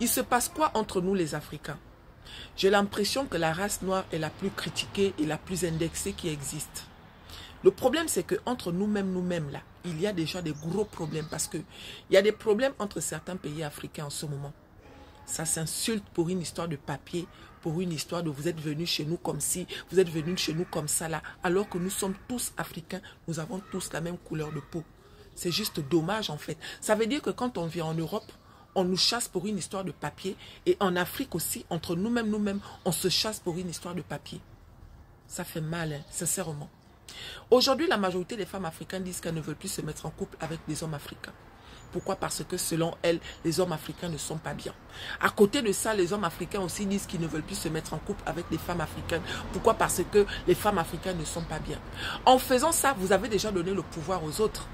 Il se passe quoi entre nous les Africains? J'ai l'impression que la race noire est la plus critiquée et la plus indexée qui existe. Le problème, c'est qu'entre nous-mêmes, là, il y a déjà des gros problèmes parce qu'il y a des problèmes entre certains pays africains en ce moment. Ça s'insulte pour une histoire de papier, pour une histoire de vous êtes venus chez nous comme ci, vous êtes venus chez nous comme ça, là, alors que nous sommes tous africains, nous avons tous la même couleur de peau. C'est juste dommage en fait. Ça veut dire que quand on vient en Europe, on nous chasse pour une histoire de papier. Et en Afrique aussi, entre nous-mêmes, on se chasse pour une histoire de papier. Ça fait mal, hein, sincèrement. Aujourd'hui, la majorité des femmes africaines disent qu'elles ne veulent plus se mettre en couple avec des hommes africains. Pourquoi? Parce que selon elles, les hommes africains ne sont pas bien. À côté de ça, les hommes africains aussi disent qu'ils ne veulent plus se mettre en couple avec les femmes africaines. Pourquoi? Parce que les femmes africaines ne sont pas bien. En faisant ça, vous avez déjà donné le pouvoir aux autres.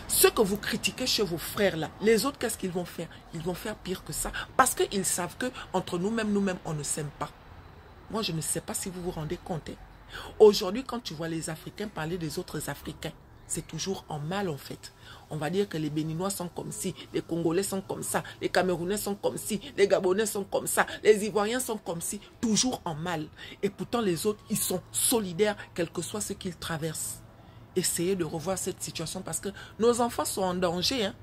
Ce que vous critiquez chez vos frères là, les autres, qu'est-ce qu'ils vont faire? Ils vont faire pire que ça. Parce qu'ils savent qu'entre nous-mêmes, on ne s'aime pas. Moi, je ne sais pas si vous vous rendez compte. Hein. Aujourd'hui, quand tu vois les Africains parler des autres Africains, c'est toujours en mal en fait. On va dire que les Béninois sont comme ci, les Congolais sont comme ça, les Camerounais sont comme ci, les Gabonais sont comme ça, les Ivoiriens sont comme ci, toujours en mal. Et pourtant les autres, ils sont solidaires, quel que soit ce qu'ils traversent. Essayez de revoir cette situation parce que nos enfants sont en danger. Hein.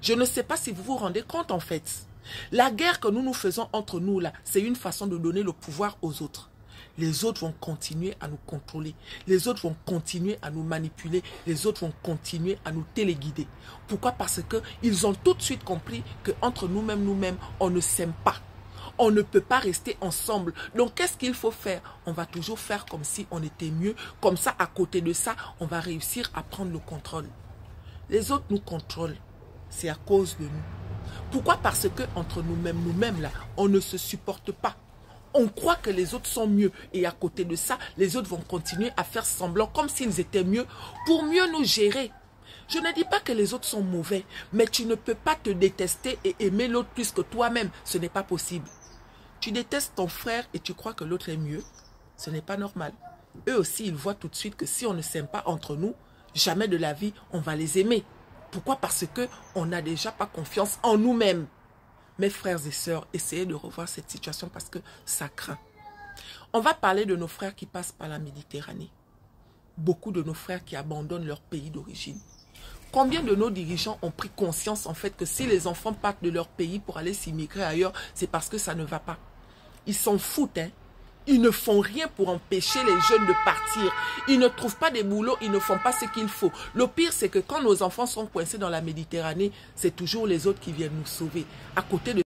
Je ne sais pas si vous vous rendez compte en fait. La guerre que nous faisons entre nous là, c'est une façon de donner le pouvoir aux autres. Les autres vont continuer à nous contrôler. Les autres vont continuer à nous manipuler. Les autres vont continuer à nous téléguider. Pourquoi? Parce qu'ils ont tout de suite compris qu'entre nous-mêmes, on ne s'aime pas. On ne peut pas rester ensemble. Donc, qu'est-ce qu'il faut faire? On va toujours faire comme si on était mieux. Comme ça, à côté de ça, on va réussir à prendre le contrôle. Les autres nous contrôlent. C'est à cause de nous. Pourquoi? Parce qu'entre nous-mêmes, là, on ne se supporte pas. On croit que les autres sont mieux. Et à côté de ça, les autres vont continuer à faire semblant comme s'ils étaient mieux pour mieux nous gérer. Je ne dis pas que les autres sont mauvais, mais tu ne peux pas te détester et aimer l'autre plus que toi-même. Ce n'est pas possible. Tu détestes ton frère et tu crois que l'autre est mieux. Ce n'est pas normal. Eux aussi, ils voient tout de suite que si on ne s'aime pas entre nous, jamais de la vie, on va les aimer. Pourquoi? Parce qu'on n'a déjà pas confiance en nous-mêmes. Mes frères et sœurs, essayez de revoir cette situation parce que ça craint. On va parler de nos frères qui passent par la Méditerranée. Beaucoup de nos frères qui abandonnent leur pays d'origine. Combien de nos dirigeants ont pris conscience en fait que si les enfants partent de leur pays pour aller s'immigrer ailleurs, c'est parce que ça ne va pas. Ils s'en foutent, hein. Ils ne font rien pour empêcher les jeunes de partir. Ils ne trouvent pas des boulots, ils ne font pas ce qu'il faut. Le pire, c'est que quand nos enfants sont coincés dans la Méditerranée, c'est toujours les autres qui viennent nous sauver. À côté de